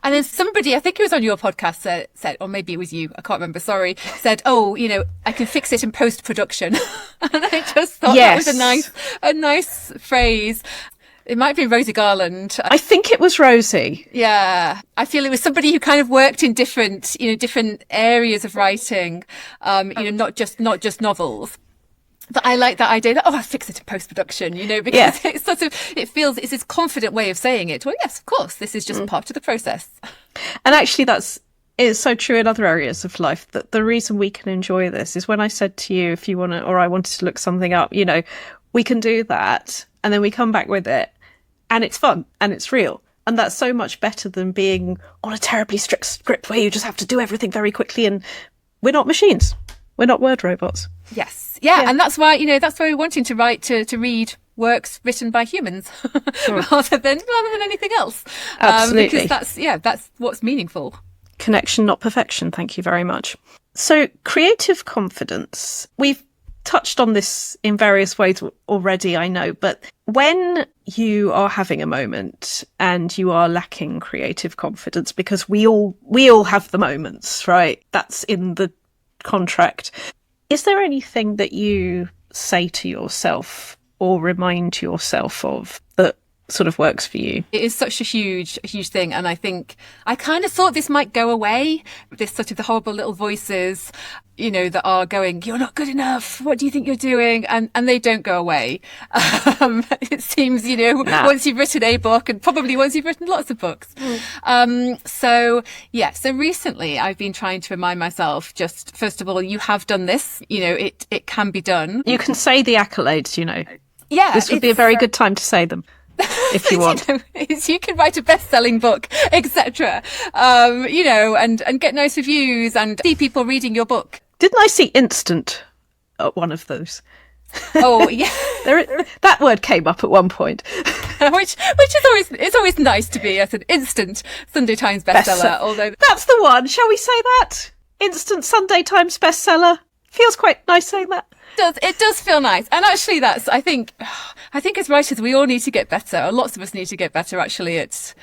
S2: And then somebody, I think it was on your podcast, said, or maybe it was you, I can't remember, sorry, said, oh, I can fix it in post-production. And I just thought that was a nice phrase. It might be Rosie Garland.
S1: I think it was Rosie.
S2: Yeah. I feel it was somebody who kind of worked in different areas of writing, not just novels. But I like that idea that, I'll fix it in post-production, because it feels it's this confident way of saying it. Well, yes, of course, this is just part of the process.
S1: And actually it's so true in other areas of life, that the reason we can enjoy this is when I said to you, if you want to, or I wanted to look something up, we can do that. And then we come back with it and it's fun and it's real. And that's so much better than being on a terribly strict script where you just have to do everything very quickly. And we're not machines. We're not word robots.
S2: Yes. Yeah. And that's why we're wanting to read works written by humans rather than anything else.
S1: Absolutely.
S2: Because that's what's meaningful.
S1: connection, not perfection. Thank you very much. So creative confidence, we've touched on this in various ways already, I know, but when you are having a moment and you are lacking creative confidence, because we all have the moments, right? That's in the contract. Is there anything that you say to yourself or remind yourself of that sort of works for you?
S2: It is such a huge thing. And I think I kind of thought this might go away, this sort of the horrible little voices, you know, that are going, you're not good enough. What do you think you're doing? And they don't go away. It seems, you know, once you've written a book, and probably once you've written lots of books. So recently I've been trying to remind myself, just first of all, you have done this, you know, it can be done.
S1: You can say the accolades, you know.
S2: Yeah.
S1: This would be a very good time to say them. If you want.
S2: You can write a best-selling book, etc. You know, and get nice reviews and see people reading your book.
S1: Didn't I see instant at one of those?
S2: Oh, yeah.
S1: That word came up at one point.
S2: which is always nice to be as an instant Sunday Times bestseller. Although
S1: that's the one. Shall we say that? Instant Sunday Times bestseller. Feels quite nice saying that.
S2: It does feel nice. And actually that's, I think as writers, we all need to get better, or lots of us need to get better actually at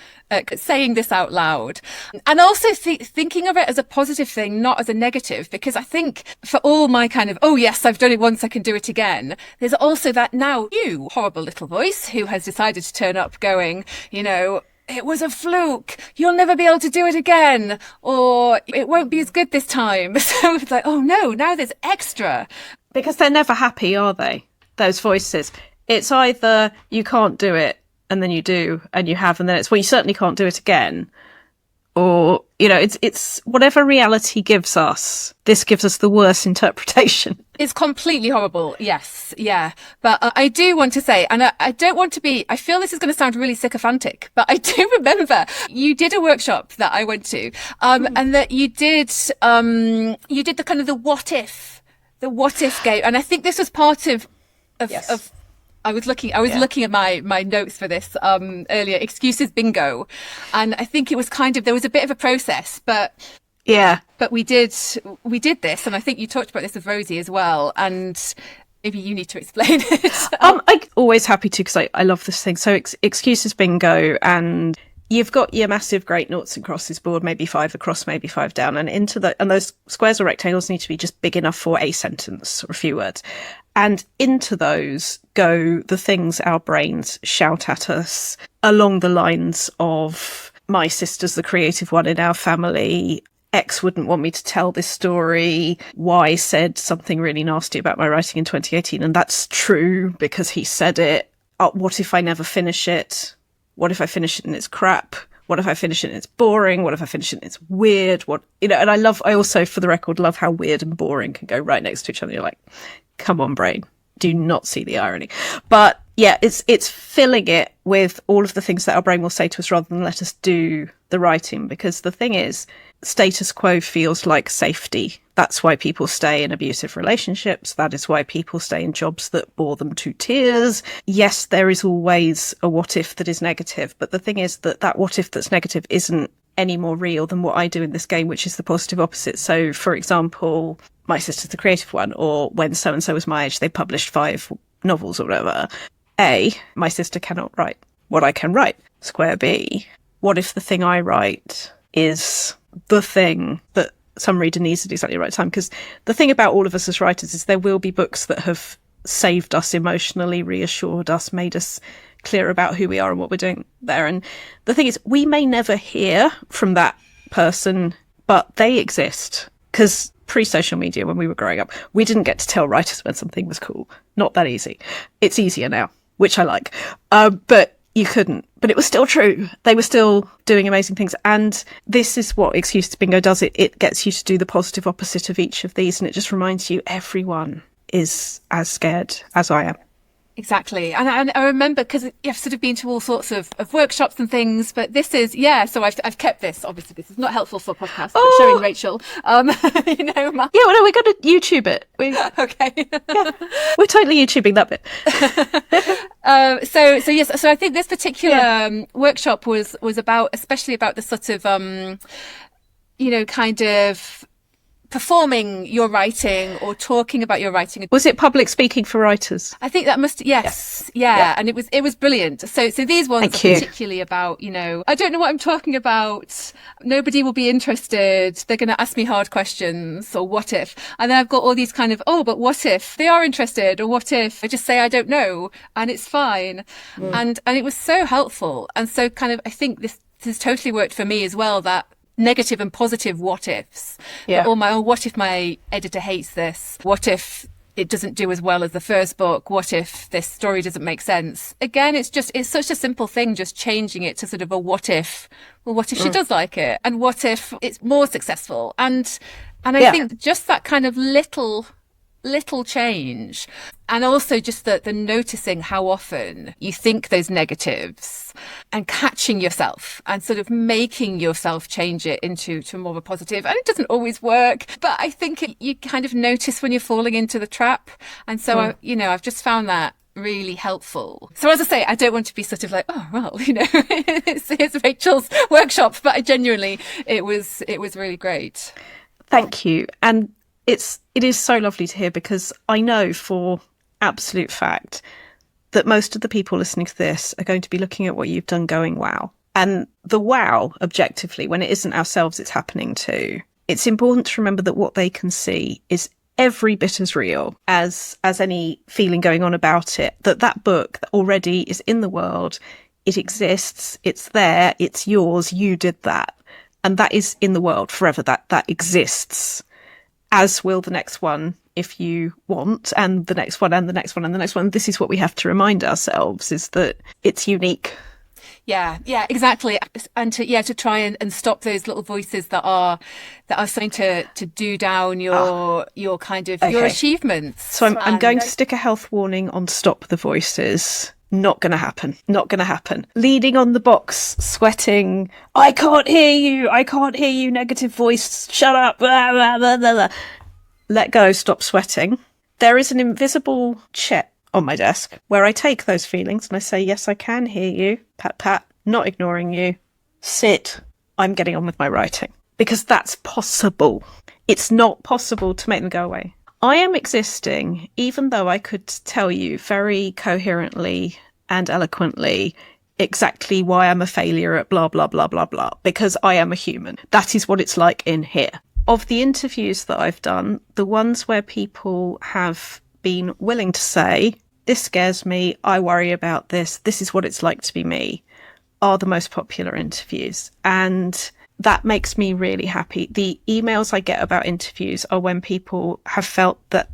S2: saying this out loud. And also thinking of it as a positive thing, not as a negative, because I think for all my kind of, oh yes, I've done it once, I can do it again. There's also that now you horrible little voice who has decided to turn up going, you know, it was a fluke. You'll never be able to do it again, or it won't be as good this time. So it's like, oh no, now there's extra.
S1: Because they're never happy, are they? Those voices. It's either you can't do it and then you do and you have, and then it's, well, you certainly can't do it again. Or, you know, it's whatever reality gives us. This gives us the worst interpretation.
S2: It's completely horrible. Yes. Yeah. But I do want to say, and I don't want to be, I feel this is going to sound really sycophantic, but I do remember you did a workshop that I went to, and that you did the kind of the what if game. And I think this was part of
S1: yes.
S2: I was looking at my notes for this earlier, excuses bingo, and I think it was kind of, there was a bit of a process, but we did this, and I think you talked about this with Rosie as well, and maybe you need to explain it.
S1: I'm always happy to, because I love this thing. So excuses bingo, and you've got your massive great noughts and crosses board, maybe 5 across, maybe 5 down, and and those squares or rectangles need to be just big enough for a sentence or a few words. And into those go the things our brains shout at us along the lines of, my sister's the creative one in our family, X wouldn't want me to tell this story, Y said something really nasty about my writing in 2018, and that's true because he said it. What if I never finish it? What if I finish it and it's crap? What if I finish it and it's boring? What if I finish it and it's weird? And I also, for the record, love how weird and boring can go right next to each other. You're like, come on, brain, do not see the irony. But yeah, it's filling it with all of the things that our brain will say to us rather than let us do the writing. Because the thing is, status quo feels like safety. That's why people stay in abusive relationships. That is why people stay in jobs that bore them to tears. Yes, there is always a what if that is negative. But the thing is that what if that's negative isn't any more real than what I do in this game, which is the positive opposite. So, for example, my sister's the creative one, or when so-and-so was my age, they published 5 novels or whatever. A, my sister cannot write what I can write. Square B, what if the thing I write is the thing that some reader needs at exactly the right time? Because the thing about all of us as writers is there will be books that have saved us emotionally, reassured us, made us clear about who we are and what we're doing there. And the thing is, we may never hear from that person, but they exist. Because pre-social media, when we were growing up, we didn't get to tell writers when something was cool. Not that easy. It's easier now, which I like. But you couldn't. But it was still true. They were still doing amazing things. And this is what Excuses Bingo does. It gets you to do the positive opposite of each of these. And it just reminds you everyone is as scared as I am.
S2: Exactly. And I remember, because I've sort of been to all sorts of workshops and things, but this is, so I've kept this. Obviously, this is not helpful for a podcast, but showing Rachel, we're going
S1: to YouTube it.
S2: Okay.
S1: Yeah, we're totally YouTubing that bit.
S2: So I think this particular workshop was about, especially about the sort of, kind of performing your writing or talking about your writing.
S1: Was it public speaking for writers?
S2: I think that yes. Yeah. And it was brilliant. So these ones are particularly about, I don't know what I'm talking about. Nobody will be interested. They're going to ask me hard questions, or what if? And then I've got all these kind of, but what if they are interested? Or what if I just say, I don't know, and it's fine. And it was so helpful. And so kind of, I think this has totally worked for me as well, that negative and positive what ifs.
S1: Yeah.
S2: What if my editor hates this? What if it doesn't do as well as the first book? What if this story doesn't make sense? Again, it's such a simple thing, just changing it to sort of a what if. Well, what if she does like it? And what if it's more successful? And I think just that kind of little change, and also just the noticing how often you think those negatives and catching yourself and sort of making yourself change it into more of a positive. And it doesn't always work, but I think you kind of notice when you're falling into the trap. And so I've just found that really helpful. So as I say, I don't want to be sort of like, here's Rachel's workshop, but it was really great.
S1: Thank you. And it is so lovely to hear, because I know for absolute fact that most of the people listening to this are going to be looking at what you've done going, wow. And the wow, objectively, when it isn't ourselves it's happening to, it's important to remember that what they can see is every bit as real as any feeling going on about it, that book already is in the world, it exists, it's there, it's yours, you did that. And that is in the world forever, that exists. As will the next one, if you want, and the next one, and the next one, and the next one. This is what we have to remind ourselves, is that it's unique.
S2: Yeah, exactly. And to try and stop those little voices that are starting to do down your kind of your achievements.
S1: So I'm going to stick a health warning on stop the voices. Not going to happen. Not going to happen. Leaning on the box, sweating. I can't hear you. Negative voice. Shut up. Blah, blah, blah, blah, blah. Let go. Stop sweating. There is an invisible check on my desk where I take those feelings and I say, yes, I can hear you. Pat, pat. Not ignoring you. Sit. I'm getting on with my writing. Because that's possible. It's not possible to make them go away. I am existing, even though I could tell you very coherently and eloquently exactly why I'm a failure at blah, blah, blah, blah, blah, because I am a human. That is what it's like in here. Of the interviews that I've done, the ones where people have been willing to say, this scares me, I worry about this is what it's like to be me, are the most popular interviews. And that makes me really happy. The emails I get about interviews are when people have felt that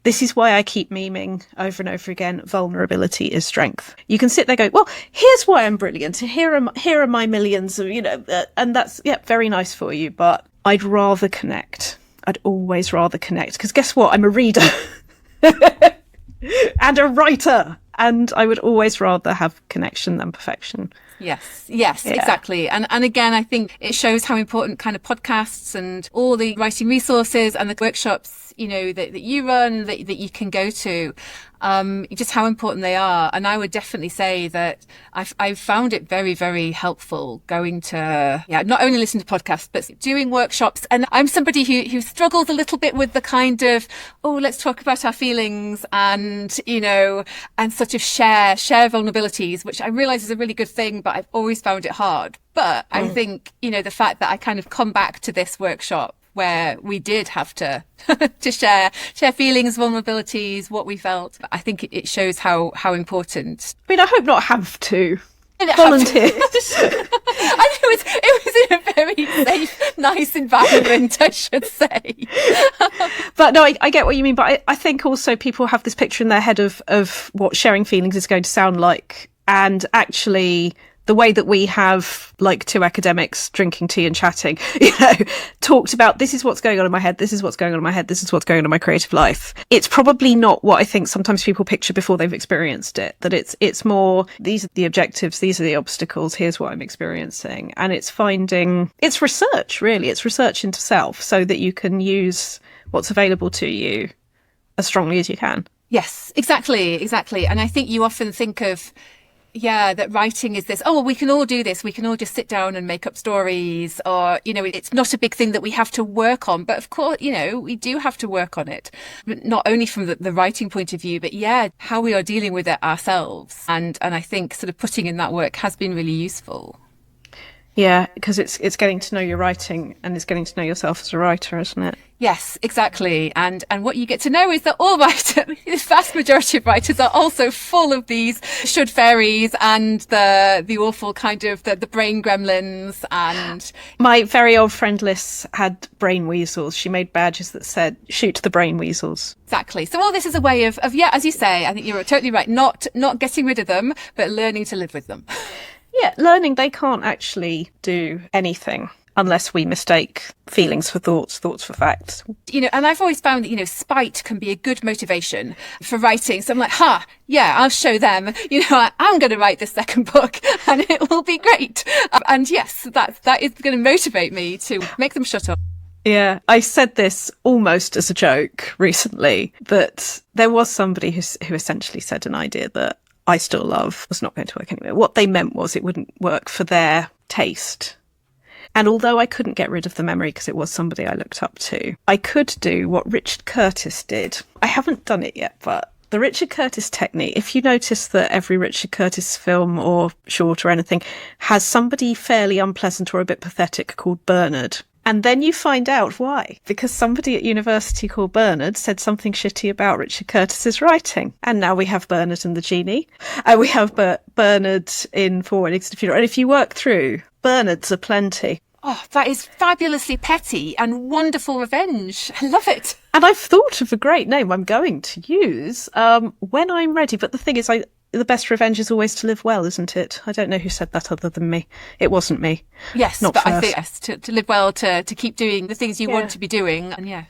S1: this is why I keep memeing over and over again. Vulnerability is strength. You can sit there going, well, here's why I'm brilliant. Here are my millions of, and that's, very nice for you. But I'd rather connect. I'd always rather connect. Because guess what? I'm a reader and a writer. And I would always rather have connection than perfection.
S2: Yes, exactly. And again, I think it shows how important kind of podcasts and all the writing resources and the workshops, that you run, that you can go to, just how important they are. And I would definitely say that I've found it very, very helpful going to, not only listen to podcasts, but doing workshops. And I'm somebody who struggles a little bit with the kind of, let's talk about our feelings and, and sort of share vulnerabilities, which I realize is a really good thing, but I've always found it hard. But I think, the fact that I kind of come back to this workshop where we did have to to share feelings, vulnerabilities, what we felt. I think it shows how important.
S1: I mean, I hope not have to. Volunteer.
S2: I know it was in a very safe, nice environment, I should say.
S1: But no, I get what you mean. But I think also people have this picture in their head of what sharing feelings is going to sound like. And actually, the way that we have, like two academics drinking tea and chatting, talked about this is what's going on in my head, this is what's going on in my head, this is what's going on in my creative life. It's probably not what I think sometimes people picture before they've experienced it, that it's more, these are the objectives, these are the obstacles, here's what I'm experiencing. And it's research, really. It's research into self so that you can use what's available to you as strongly as you can.
S2: Yes, exactly. And I think you often think of that writing is this, oh, well, we can all do this. We can all just sit down and make up stories, or, it's not a big thing that we have to work on. But of course, we do have to work on it, but not only from the writing point of view, but how we are dealing with it ourselves. And I think sort of putting in that work has been really useful.
S1: Yeah, because it's getting to know your writing, and it's getting to know yourself as a writer, isn't it?
S2: Yes, exactly. And what you get to know is that all writers, the vast majority of writers, are also full of these should fairies and the awful kind of the brain gremlins. And
S1: my very old friend Liz had brain weasels. She made badges that said "shoot the brain weasels."
S2: Exactly. So all this is a way of as you say, I think you're totally right. Not getting rid of them, but learning to live with them.
S1: Yeah, learning they can't actually do anything unless we mistake feelings for thoughts, thoughts for facts.
S2: And I've always found that, spite can be a good motivation for writing. So I'm like, I'll show them, I'm going to write this second book and it will be great. And yes, that is going to motivate me to make them shut up.
S1: Yeah, I said this almost as a joke recently, that there was somebody who essentially said an idea that I still love was not going to work anyway. What they meant was it wouldn't work for their taste. And although I couldn't get rid of the memory because it was somebody I looked up to, I could do what Richard Curtis did. I haven't done it yet, but the Richard Curtis technique, if you notice that every Richard Curtis film or short or anything has somebody fairly unpleasant or a bit pathetic called Bernard. And then you find out why. Because somebody at university called Bernard said something shitty about Richard Curtis's writing. And now we have Bernard and the Genie. And we have Bernard in For Weddings and Funeral. And if you work through, Bernards are plenty.
S2: Oh, that is fabulously petty and wonderful revenge. I love it.
S1: And I've thought of a great name I'm going to use when I'm ready. But the thing is, the best revenge is always to live well, isn't it? I don't know who said that other than me. It wasn't me.
S2: Yes,
S1: not
S2: but
S1: first.
S2: I think yes, to live well, to keep doing the things you want to be doing. And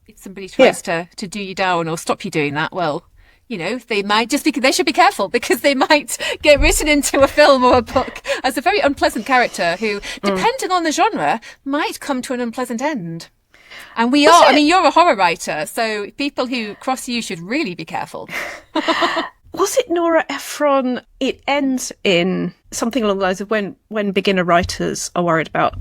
S2: if somebody tries to do you down or stop you doing that, well, they might they should be careful, because they might get written into a film or a book as a very unpleasant character who, depending on the genre, might come to an unpleasant end. And you're a horror writer, so people who cross you should really be careful.
S1: Was it Nora Ephron? It ends in something along the lines of when beginner writers are worried about,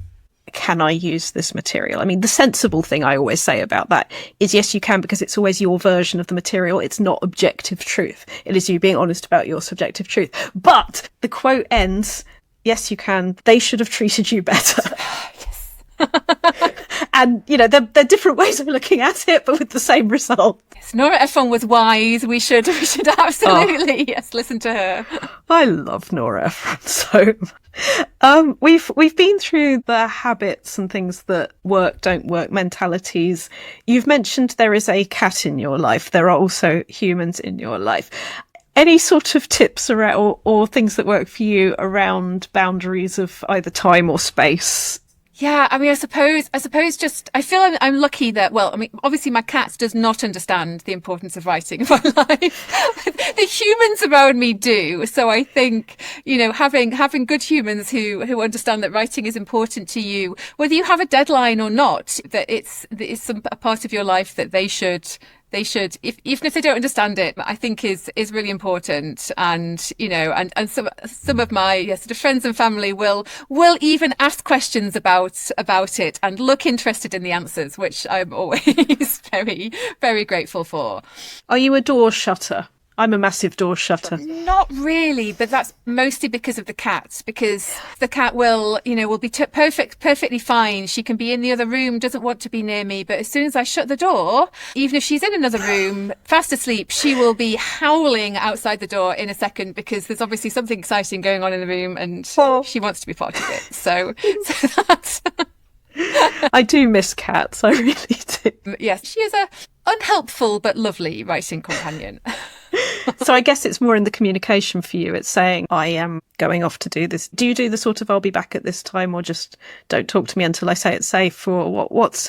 S1: can I use this material? I mean, the sensible thing I always say about that is, yes, you can, because it's always your version of the material. It's not objective truth. It is you being honest about your subjective truth. But the quote ends, yes, you can. They should have treated you better. And, they're different ways of looking at it, but with the same result.
S2: Yes, Nora Ephron was wise. We should absolutely, listen to her.
S1: I love Nora Ephron so much. We've been through the habits and things that work, don't work, mentalities. You've mentioned there is a cat in your life. There are also humans in your life. Any sort of tips around or things that work for you around boundaries of either time or space?
S2: Yeah, I mean, I suppose I feel I'm lucky that, obviously my cat does not understand the importance of writing in my life. The humans around me do. So I think, having good humans who understand that writing is important to you, whether you have a deadline or not, that it's a part of your life that they should, even if they don't understand it, I think is really important. And, and some of my sort of friends and family will even ask questions about it and look interested in the answers, which I'm always very, very grateful for.
S1: Are you a door shutter? I'm a massive door shutter.
S2: Not really, but that's mostly because of the cat, because the cat will be perfectly fine. She can be in the other room, doesn't want to be near me. But as soon as I shut the door, even if she's in another room, fast asleep, she will be howling outside the door in a second, because there's obviously something exciting going on in the room and she wants to be part of it. So that's...
S1: I do miss cats. I really do.
S2: Yes, she is a unhelpful but lovely writing companion.
S1: So I guess it's more in the communication for you. It's saying, I am going off to do this. Do you do the sort of, I'll be back at this time, or just don't talk to me until I say it's safe? Or what's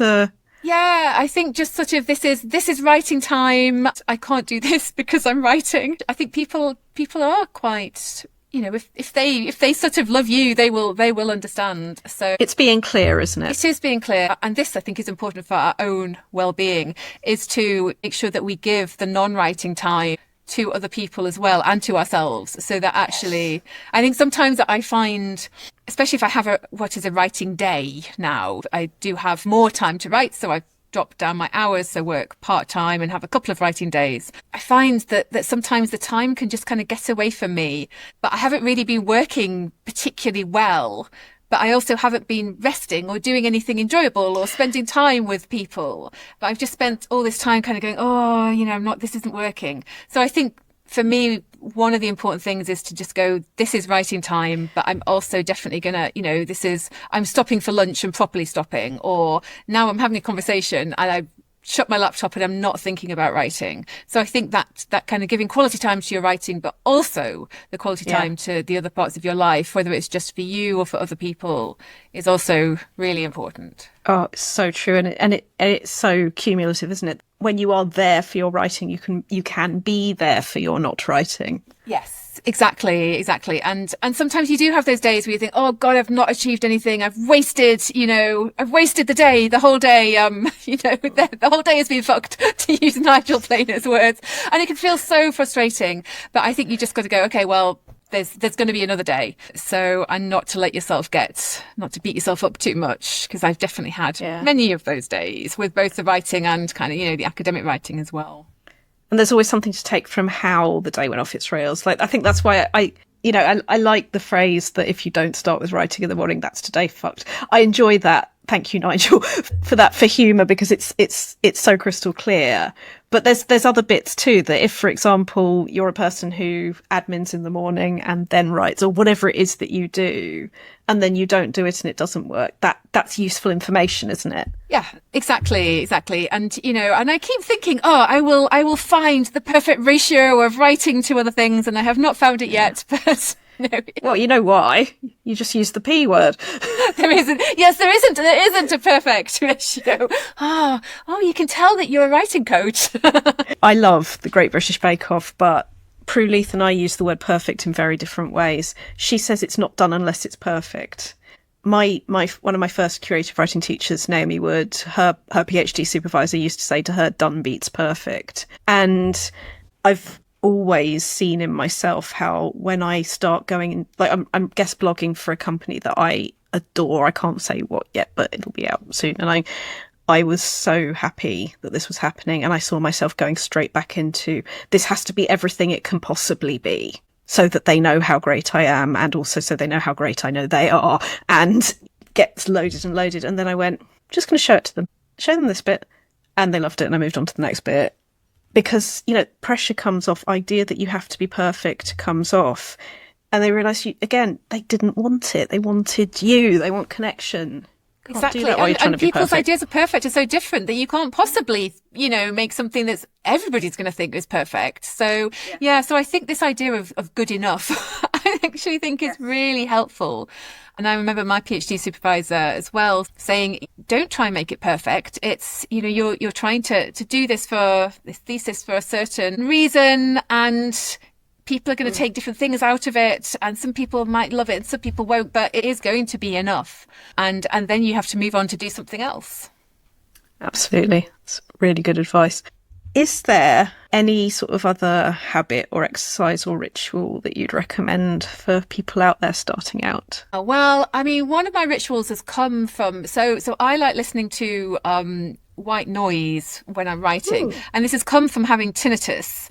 S2: Yeah, I think just sort of, this is writing time. I can't do this because I'm writing. I think people are quite, if they sort of love you, they will understand. So
S1: it's being clear, isn't it?
S2: It is being clear. And this, I think, is important for our own well-being, is to make sure that we give the non-writing time to other people as well, and to ourselves. So that actually, I think sometimes I find, especially if I have what is a writing day now, I do have more time to write. So I've dropped down my hours, so work part-time and have a couple of writing days. I find that sometimes the time can just kind of get away from me, but I haven't really been working particularly well. But I also haven't been resting or doing anything enjoyable or spending time with people. But I've just spent all this time kind of going, oh, this isn't working. So I think for me, one of the important things is to just go, this is writing time, but I'm also definitely going to, I'm stopping for lunch and properly stopping, or now I'm having a conversation and I shut my laptop and I'm not thinking about writing. So I think that kind of giving quality time to your writing, but also the quality time to the other parts of your life, whether it's just for you or for other people, is also really important.
S1: Oh, it's so true. And it's so cumulative, isn't it? When you are there for your writing, you can be there for your not writing.
S2: Yes. Exactly. And sometimes you do have those days where you think, oh God, I've not achieved anything. I've wasted the day, the whole day. The whole day has been fucked, to use Nigel Planer's words. And it can feel so frustrating. But I think you just got to go, okay, well, there's going to be another day. So, and not to beat yourself up too much, because I've definitely had many of those days with both the writing and kind of, the academic writing as well.
S1: And there's always something to take from how the day went off its rails. Like, I think that's why I like the phrase that if you don't start with writing in the morning, that's today fucked. I enjoy that. Thank you, Nigel, for that, for humour, because it's so crystal clear. But there's other bits too, that if, for example, you're a person who admins in the morning and then writes, or whatever it is that you do, and then you don't do it and it doesn't work, that's useful information, isn't it?
S2: Yeah, exactly. And, and I keep thinking, I will find the perfect ratio of writing to other things, and I have not found it yet, but... No.
S1: Well, you know why? You just use the P word.
S2: There isn't. Yes, there isn't. There isn't a perfect ratio. Oh, you can tell that you're a writing coach.
S1: I love the Great British Bake Off, but Prue Leith and I use the word perfect in very different ways. She says it's not done unless it's perfect. One of my first creative writing teachers, Naomi Wood, her PhD supervisor used to say to her, "Done beats perfect." And I've always seen in myself how when I start going in, like I'm guest blogging for a company that I adore. I can't say what yet, but it'll be out soon. And I was so happy that this was happening, and I saw myself going straight back into, this has to be everything it can possibly be, so that they know how great I am, and also so they know how great I know they are, and gets loaded and loaded. And then I went, just going to show them this bit, and they loved it, and I moved on to the next bit. Because, pressure comes off, idea that you have to be perfect comes off. And they realise, they didn't want it. They wanted you. They want connection.
S2: Exactly. And people's ideas of perfect are so different that you can't possibly, make something that's everybody's going to think is perfect. So, so I think this idea of good enough, I actually think is really helpful. And I remember my PhD supervisor as well saying, don't try and make it perfect. It's, you're trying to do this thesis for a certain reason, and people are going to take different things out of it, and some people might love it and some people won't, but it is going to be enough. And then you have to move on to do something else.
S1: Absolutely. That's really good advice. Is there any sort of other habit or exercise or ritual that you'd recommend for people out there starting out?
S2: Well, I mean, one of my rituals has come from, so I like listening to white noise when I'm writing. Ooh. And this has come from having tinnitus.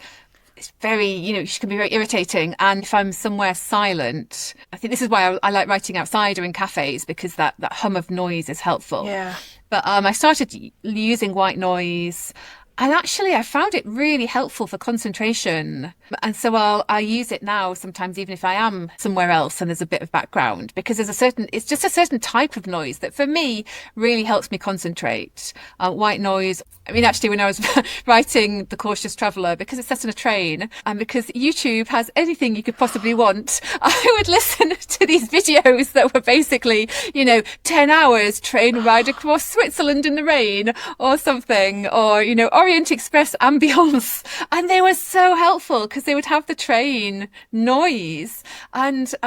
S2: It's very, she can be very irritating. And if I'm somewhere silent, I think this is why I like writing outside or in cafes, because that hum of noise is helpful.
S1: Yeah.
S2: But I started using white noise. And actually, I found it really helpful for concentration. And so I'll use it now sometimes, even if I am somewhere else and there's a bit of background, because it's just a certain type of noise that for me really helps me concentrate. White noise. I mean, actually, when I was writing The Cautious Traveller, because it's set on a train and because YouTube has anything you could possibly want, I would listen to these videos that were basically, 10 hours train ride across Switzerland in the rain or something, or, Orient Express ambience, and they were so helpful because they would have the train noise, and it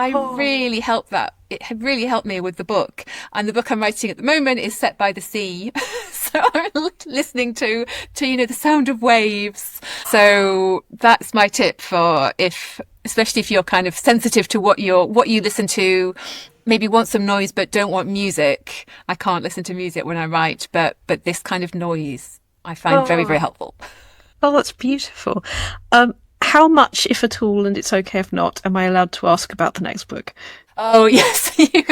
S2: had really helped me with the book. And the book I'm writing at the moment is set by the sea. So I'm listening to, the sound of waves. So that's my tip for especially if you're kind of sensitive to what you listen to, maybe want some noise, but don't want music. I can't listen to music when I write, but this kind of noise I find very, very helpful.
S1: Oh, that's beautiful. How much, if at all, and it's okay if not, am I allowed to ask about the next book?
S2: Oh yes, you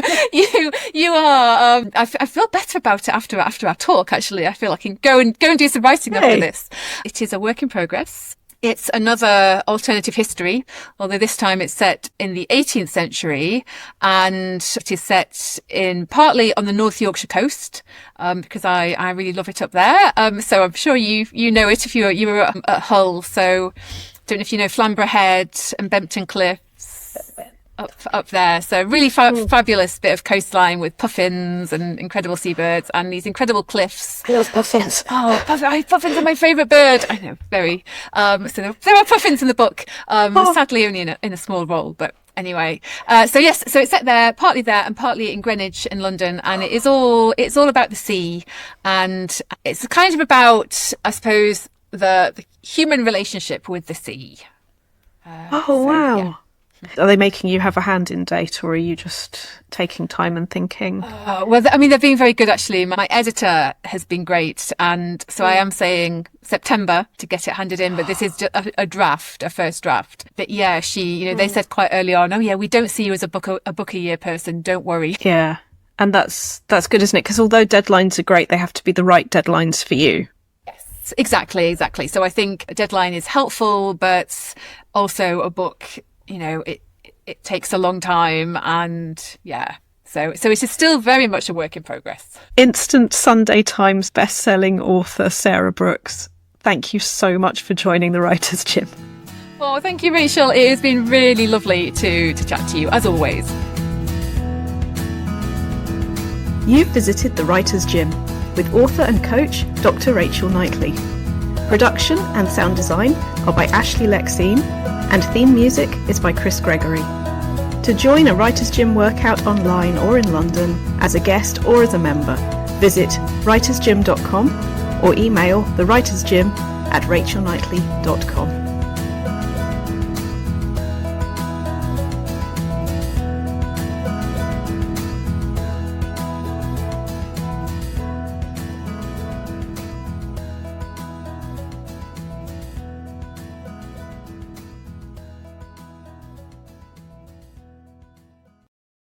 S2: are. I feel better about it after our talk. Actually, I feel I can go and do some writing after this. It is a work in progress. It's another alternative history, although this time it's set in the 18th century, and it is set in partly on the North Yorkshire coast, because I really love it up there. So I'm sure you know it if you were at Hull. So don't know if you know Flamborough Head and Bempton Cliffs. Up there. So really fabulous bit of coastline with puffins and incredible seabirds and these incredible cliffs.
S1: I love puffins.
S2: Oh, puffins are my favourite bird. I know, very. So there are puffins in the book. Sadly only in a small role, but anyway. So it's set there, partly there and partly in Greenwich in London, and it's all about the sea, and it's kind of about, I suppose, the human relationship with the sea.
S1: Wow. Yeah. Are they making you have a hand in date, or are you just taking time and thinking?
S2: Well, I mean, they're being very good, actually. My editor has been great. And so I am saying September to get it handed in, but this is just a first draft. But yeah, they said quite early on, oh yeah, we don't see you as a book a year person. Don't worry.
S1: Yeah. And that's good, isn't it? Because although deadlines are great, they have to be the right deadlines for you.
S2: Yes, exactly. So I think a deadline is helpful, but also a book, it takes a long time, and yeah. So it is still very much a work in progress.
S1: Instant Sunday Times bestselling author Sarah Brooks, thank you so much for joining the Writer's Gym.
S2: Oh, thank you, Rachel. It has been really lovely to chat to you, as always.
S1: You've visited the Writer's Gym with author and coach Dr Rachel Knightley. Production and sound design are by Ashley Lexine, and theme music is by Chris Gregory. To join a Writer's Gym workout online or in London, as a guest or as a member, visit writersgym.com or email thewritersgym@rachelknightley.com.